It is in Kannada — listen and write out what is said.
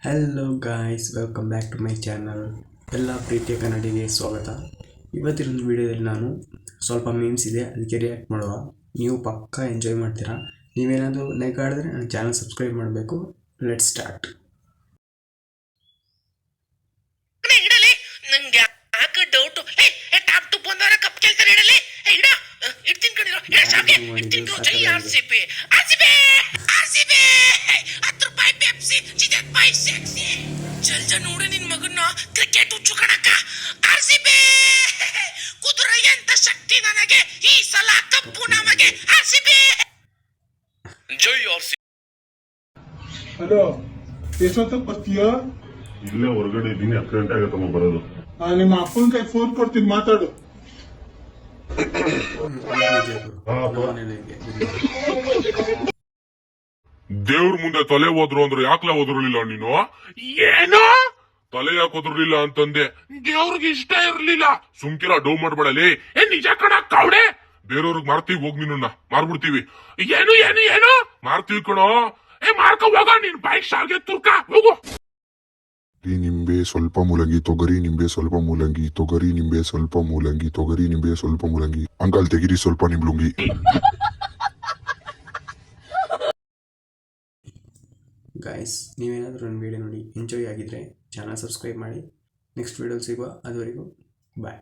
Hello guys, welcome back to my channel. ಎಲ್ಲ ಪ್ರೀತಿಯ ಕನ್ನಡಿಗೆ ಸ್ವಾಗತ. ಇವತ್ತಿನ ವಿಡಿಯೋದಲ್ಲಿ ನಾನು ಸ್ವಲ್ಪ ಮೀಮ್ಸ್ ಇದೆ, ಅದಕ್ಕೆ ರಿಯಾಕ್ಟ್ ಮಾಡುವ. ನೀವು ಪಕ್ಕಾ ಎಂಜಾಯ್ ಮಾಡ್ತೀರಾ. ನೀವೇನಾದರೂ ಲೈಕ್ ಆಡಿದ್ರೆ ನನ್ನ ಚಾನಲ್ ಸಬ್ಸ್ಕ್ರೈಬ್ ಮಾಡಬೇಕು. Let's start. ಜಲ್ಜ ನೋಡು ನಿನ್ ಮಗನ್ನ ಕ್ರಿಕೆಟ್ ಹುಚ್ಚು ಕಣಕ್ಕ. ಆರ್ಸಿಬಿ ಕುದುರೆಯಂತ ಶಕ್ತಿ ನನಗೆ, ಈ ಸಲ ಕಪ್ಪು ನಮಗೆ. ಆರ್ಸಿಬಿ ಜೈ ಆರ್ಸಿಬಿ. ಹಲೋ, ಎಷ್ಟೊತ್ತ ಬರ್ತೀಯ? ಇಲ್ಲೇ ಹೊರಗಡೆ ಇದ್ದೀನಿ. 10 ಗಂಟೆ ಆಗತ್ತಮ್ಮ ಬರೋದು. ನಿಮ್ಮ ಅಪ್ಪನ ಕೈ ಫೋನ್ ಕೊಡ್ತೀನಿ, ಮಾತಾಡು. ದೇವ್ರ ಮುಂದೆ ತಲೆ ಹೋದ್ರು ಅಂದ್ರೆ ಯಾಕ್ಲೆ ಹೋದ್ರಲಿಲ್ಲ ನೀನು? ಏನೋ ತಲೆ ಯಾಕೆ ಹೋದ್ರಲಿಲ್ಲ ಅಂತಂದೆ. ದೇವ್ರಿಗೆ ಇಷ್ಟ ಇರ್ಲಿಲ್ಲ. ಸುಮ್ಕಿರ ಡೌ ಮಾಡ್ಬೇಡಲಿ. ನಿಜ ಕಣ ಕವಡೆ. ಬೇರೆಯವ್ರಿಗೆ ಮಾರ್ತೀವಿ, ಹೋಗ್ ನಿನ್ನ ಮಾರ್ಬಿಡ್ತೀವಿ. ಏನು ಏನು ಏನು ಮಾರ್ತೀವಿ ಕಣೋ. ಮಾರ್ಕ ಹೋಗ, ನೀನ್ ಬೈಕ್ ಶಾಲ್ಗೆ ತುರ್ಕ ಹೋಗು. ನಿಂಬೆ ಸ್ವಲ್ಪ ಮೂಲಂಗಿ, ತೊಗರಿ ನಿಂಬೆ ಸ್ವಲ್ಪ ಮೂಲಂಗಿ, ತೊಗರಿ ನಿಂಬೆ ಸ್ವಲ್ಪ ಮೂಲಂಗಿ, ತೊಗರಿ ನಿಂಬೆ ಸ್ವಲ್ಪ ಮೂಲಂಗಿ. ಅಂಕಲ್ ತೆಗಿರಿ ಸ್ವಲ್ಪ ನಿಂಬ್ಲುಂಗಿ. ಗಾಯ್ಸ್, ನೀವೇನಾದರೂ ನನ್ನ ವಿಡಿಯೋ ನೋಡಿ ಎಂಜಾಯ್ ಆಗಿದ್ರೆ ಚಾನಲ್ ಸಬ್ಸ್ಕ್ರೈಬ್ ಮಾಡಿ. ನೆಕ್ಸ್ಟ್ ವಿಡಿಯೋಲಿ ಸಿಗುವ. ಅದುವರೆಗೂ ಬಾಯ್.